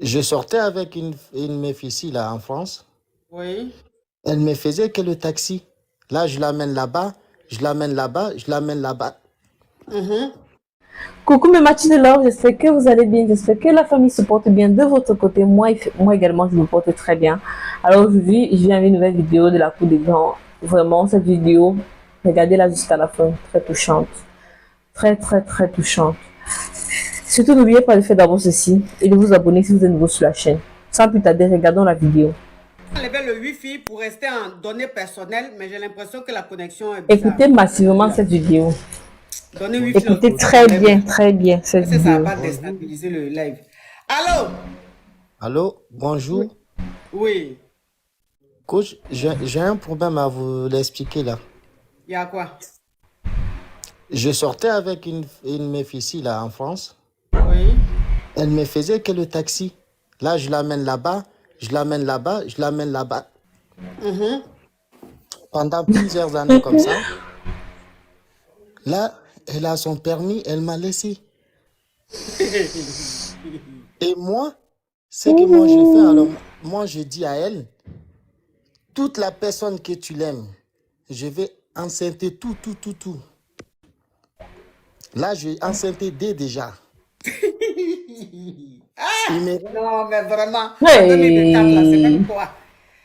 Je sortais avec une meuf ici, là, en France. Oui. Elle me faisait que le taxi. Là, je l'amène là-bas, je l'amène là-bas, je l'amène là-bas. Mhm. Coucou mes Mathilde Laure, j'espère que vous allez bien, j'espère que la famille se porte bien de votre côté. Moi également, je me porte très bien. Alors aujourd'hui, je viens avec une nouvelle vidéo de la cour des grands. Vraiment, cette vidéo, regardez-la jusqu'à la fin, très touchante. Très touchante. Surtout, n'oubliez pas de faire d'abord ceci et de vous abonner si vous êtes nouveau sur la chaîne. Sans plus tarder, regardons la vidéo. Enlever le Wi-Fi pour rester en données personnelles, mais j'ai l'impression que la connexion est bizarre. Écoutez massivement cette vidéo. Données Wi-Fi. Écoutez très bien cette Ça vidéo. va pas déstabiliser le live. Allô? Allô, bonjour. Oui. Coach, j'ai un problème à vous l'expliquer là. Il y a quoi? Je sortais avec une meuf ici, là, en France. Oui. Elle me faisait que le taxi. Là, je l'amène là-bas, je l'amène là-bas, je l'amène là-bas. Mhm. Pendant plusieurs années comme ça. Là, elle a son permis, elle m'a laissé. Et moi, ce que moi j'ai fait, alors moi je dis à elle, toute la personne que tu l'aimes, je vais enceinter tout. Là, j'ai enceinté déjà. Ah! Il me... Non, mais vraiment. En 2024, là, c'est même quoi?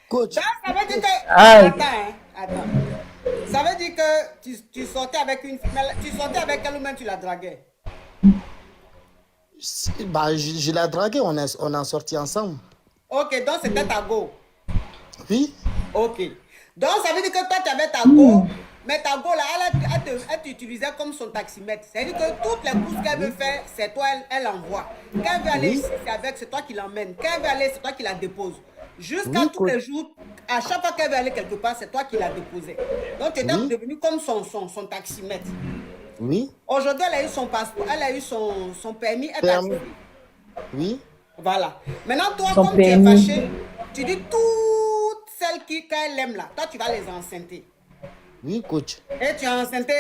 Coach, Donc, ça veut dire que... Aïe. Attends, hein, attends. Ça veut dire que tu sortais avec une femelle, tu sortais avec elle ou même tu la draguais? bah, je l'ai dragué, on a sorti ensemble. Ok, donc c'était ta go. Oui, Ok. Donc, ça veut dire que toi, tu avais ta go, mais ta go, là, elle t'utilisait comme son taximètre. C'est-à-dire que toutes les courses qu'elle veut faire, c'est toi, elle envoie. Quand elle veut aller Oui. ici, c'est toi qui l'emmène. Quand elle veut aller, c'est toi qui la dépose. Jusqu'à Oui, tous les coach. jours, à chaque fois qu'elle veut aller quelque part, c'est toi qui la déposais. Donc, tu étais Oui. devenu comme son taximètre. Oui, Aujourd'hui, elle a eu son passeport, elle a eu son permis, elle t'a permis. accepté. Oui, Voilà. Maintenant, toi, Son comme tu es permis. fâché, tu dis toutes celles qu'elle aime là, toi, tu vas les enceinter. oui, coach. Et tu as enceinté,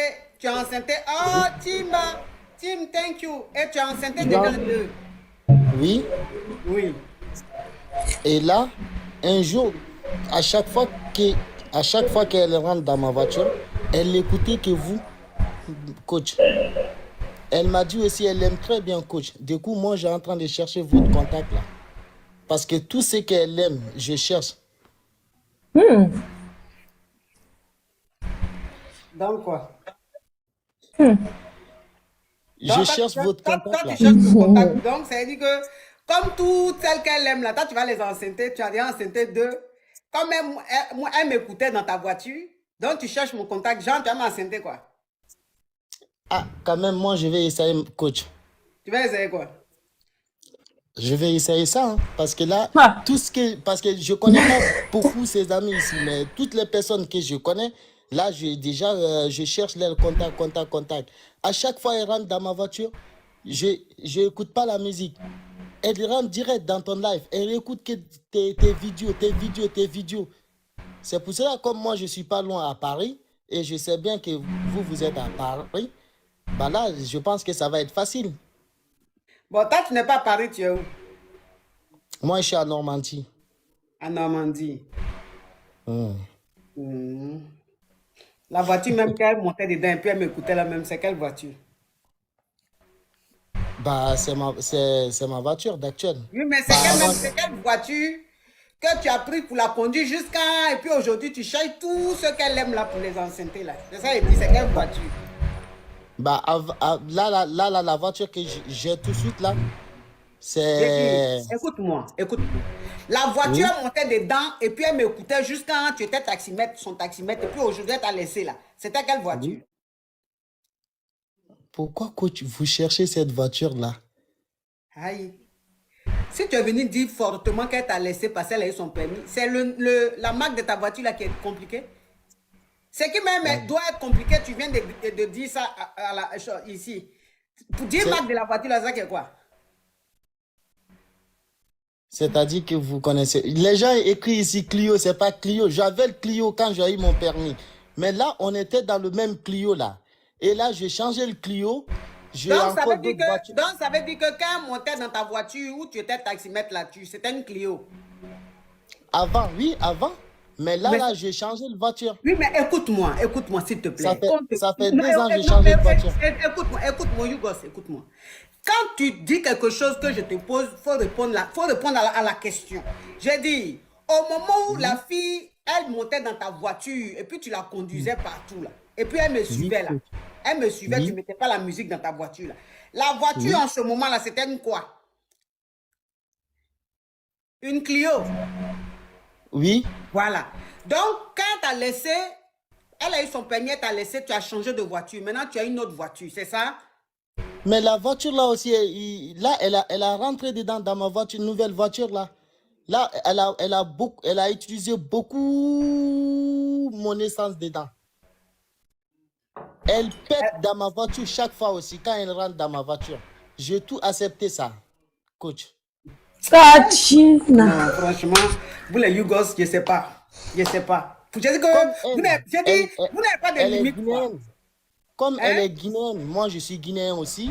oh, Tim, thank you. Et tu as enceinté déjà Non. deux. Oui. Oui. Et là, un jour, à chaque fois qu'elle rentre dans ma voiture, elle n'écoutait que vous, coach. Elle m'a dit aussi, elle aime très bien, coach. Du coup, moi, j'ai en train de chercher votre contact là. Parce que tout ce qu'elle aime, je cherche. Donc quoi? Je Donc, cherche votre contact tu là. cherches ton contact. Donc, ça veut dire que, comme toutes celles qu'elle aime là, toi, tu vas les enceinter. Tu as déjà enceinté deux. Comme elle m'écoutait dans ta voiture, donc tu cherches mon contact. Genre, tu vas m'enceinter quoi? Ah, quand même, moi, je vais essayer, coach. Tu vas essayer quoi? Je vais essayer ça, hein, parce que là, Ah. parce que je connais pas beaucoup ses amis ici, mais toutes les personnes que je connais, là, je cherche leur contact. À chaque fois, elle rentre dans ma voiture, je n'écoute pas la musique. Elle rentre direct dans ton live. Elle écoute que tes vidéos. C'est pour cela, comme moi, je suis pas loin à Paris, et je sais bien que vous êtes à Paris, bah là, je pense que ça va être facile. Bon, toi, tu n'es pas à Paris, tu es où? Moi, je suis à Normandie. À Normandie. Hmm. Hmm. La voiture même qu'elle montait dedans et puis elle m'écoutait là même, c'est quelle voiture? Bah, c'est ma voiture d'actuel. Oui, mais Bah, avant, c'est quelle voiture que tu as pris pour la conduire jusqu'à... Et puis aujourd'hui, tu cherches tout ce qu'elle aime là pour les enceinter là. C'est ça, il dit, c'est quelle voiture? la voiture que j'ai tout de suite là, J'ai dit, c'est... écoute-moi. La voiture Oui. montait dedans et puis elle m'écoutait jusqu'à tu étais taximètre, son taximètre, et puis aujourd'hui, elle t'a laissé là. C'était quelle voiture? Oui. Pourquoi coach, vous cherchez cette voiture là? Aïe. Si tu es venu dire fortement qu'elle t'a laissé passer, elle a eu son permis, c'est la marque de ta voiture là qui est compliquée. Ce qui même doit être compliqué, tu viens de dire ça ici. Pour dire marque de la voiture là, ça c'est quoi? C'est-à-dire que vous connaissez. Les gens écrivent ici Clio, c'est pas Clio. J'avais le Clio quand j'ai eu mon permis. Mais là, on était dans le même Clio là. Et là, j'ai changé le Clio. J'ai encore d'autres voitures. Donc, ça veut dire que quand elle montait dans ta voiture où tu étais taximètre là-dessus, c'était une Clio. Avant, oui, avant. Mais là, Mais, là, j'ai changé de voiture. oui, mais écoute-moi, s'il te Ça plaît. fait, ça fait Non, 2 ans que j'ai non, changé de voiture. écoute-moi, Yougos, écoute-moi. Quand tu dis quelque chose que je te pose, il faut répondre à la question. J'ai dit, au moment où la fille, elle montait dans ta voiture et puis tu la conduisais partout là. Et puis elle me Oui, suivait là. coach. Elle me suivait, tu ne Oui, mettais pas la musique dans ta voiture là. La voiture oui, en ce moment-là, c'était une quoi? Une Clio. oui. Voilà. Donc, quand tu as laissé, elle a eu son permis, tu as laissé, tu as changé de voiture. Maintenant, tu as une autre voiture, c'est ça? Mais la voiture là aussi, là, elle a rentré dedans dans ma voiture, une nouvelle voiture là. Là, elle a utilisé beaucoup mon essence dedans. Elle pète dans ma voiture chaque fois aussi quand elle rentre dans ma voiture. J'ai tout accepté ça, coach. Kachina. Non, franchement, vous les Yougos, je ne sais pas. Je ne sais pas. Je dis Comme que vous n'avez pas de elle est limite, quoi. guinéenne. Comme elle Hein? est guinéenne, moi je suis guinéen aussi.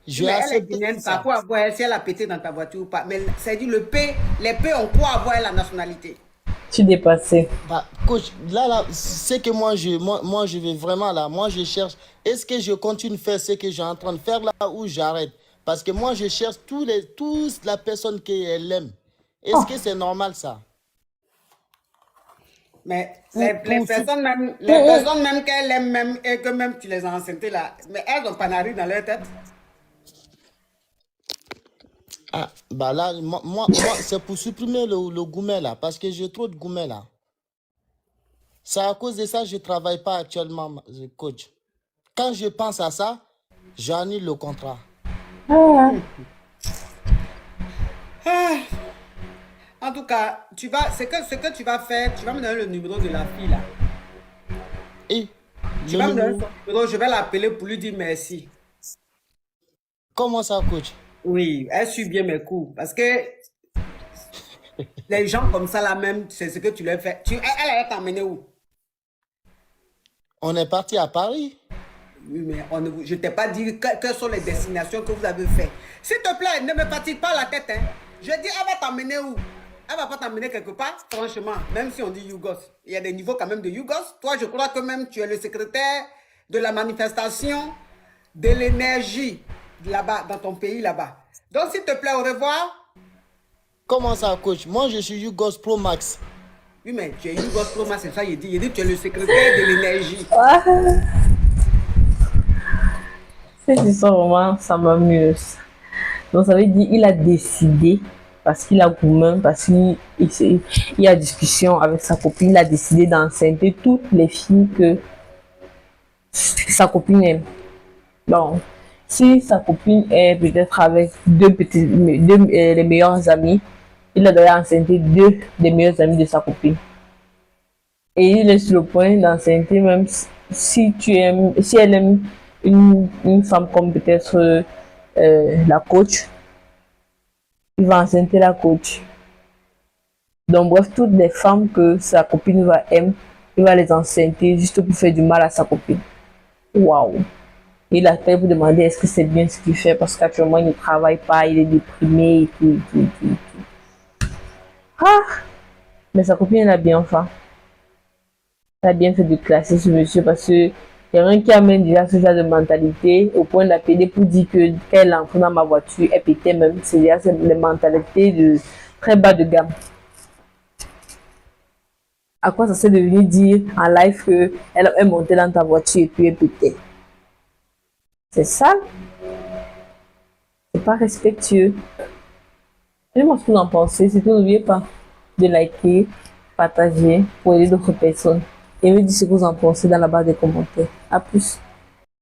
J'ai Mais elle est accepté guinéenne, tout ça a ça. quoi avoir elle, si elle a pété dans ta voiture ou pas. Mais c'est dit, les P ont quoi avoir la nationalité. Tu dépassé. Bah, coach, là, c'est que moi, je vais vraiment là. Moi, je cherche. Est-ce que je continue de faire ce que j'ai en train de faire là ou j'arrête? Parce que moi, je cherche tous la personne qu'elle aime. Est-ce que c'est normal ça? Mais Pour, les pour, sou- personnes même qu'elle aime même et que même tu les as enceintes là, mais elles ont panari dans leur tête. Ah, bah là, moi, c'est pour supprimer le gourmet là. Parce que j'ai trop de gourmet là. C'est à cause de ça que je ne travaille pas actuellement, coach. Quand je pense à ça, j'annule le contrat. Ah. Ah. En tout cas, ce que tu vas faire, tu vas me donner le numéro de la fille là. Et Tu le vas me donner numéro, son numéro, je vais l'appeler pour lui dire merci. comment ça, coach? Oui, elle suit bien mes coups. Parce que les gens comme ça là même, c'est ce que tu leur fais. Elle allait t'emmener où? On est parti à Paris. Oui, mais je ne t'ai pas dit quelles sont les destinations que vous avez faites. S'il te plaît, ne me fatigue pas la tête. Hein. Je dis, elle va t'emmener où? Elle va pas t'emmener quelque part, franchement. Même si on dit Yougos, il y a des niveaux quand même de Yougos. Toi, je crois que même tu es le secrétaire de la manifestation de l'énergie là-bas, dans ton pays là-bas. Donc, s'il te plaît, au revoir. Comment ça, coach? Moi, je suis Yougos Pro Max. Oui, mais tu es Yougos Pro Max, c'est ça, il dit. Il dit, tu es le secrétaire de l'énergie. Ah. Cette histoire, vraiment, ça m'amuse. Donc, ça veut dire il a décidé, parce qu'il a gourmand, parce qu'il y a discussion avec sa copine, il a décidé d'enceinte toutes les filles que sa copine aime. Bon, si sa copine est peut-être avec les meilleurs amis, il a d'ailleurs enceinter 2 des meilleurs amis de sa copine. Et il est sur le point d'enceinter même si elle aime une femme comme peut-être la coach, il va enceinter la coach. Donc bref, toutes les femmes que sa copine va aimer, il va les enceinter juste pour faire du mal à sa copine. Waouh! Il a fait vous demander est-ce que c'est bien ce qu'il fait parce qu'actuellement il ne travaille pas, il est déprimé et tout. Ah! Mais sa copine elle a bien fait. Elle a bien fait de classer ce monsieur parce que il y a rien qui amène déjà ce genre de mentalité au point d'appeler pour dire que qu'elle entre dans ma voiture, elle pétait même. C'est déjà les mentalités de très bas de gamme. À quoi ça s'est devenu dire en live qu'elle est montée dans ta voiture et puis elle pétait? C'est ça? C'est pas respectueux. Dis-moi ce que vous en pensez. Surtout, n'oubliez pas de liker, partager pour aider d'autres personnes. Et me dire ce que vous en pensez dans la barre des commentaires. À plus.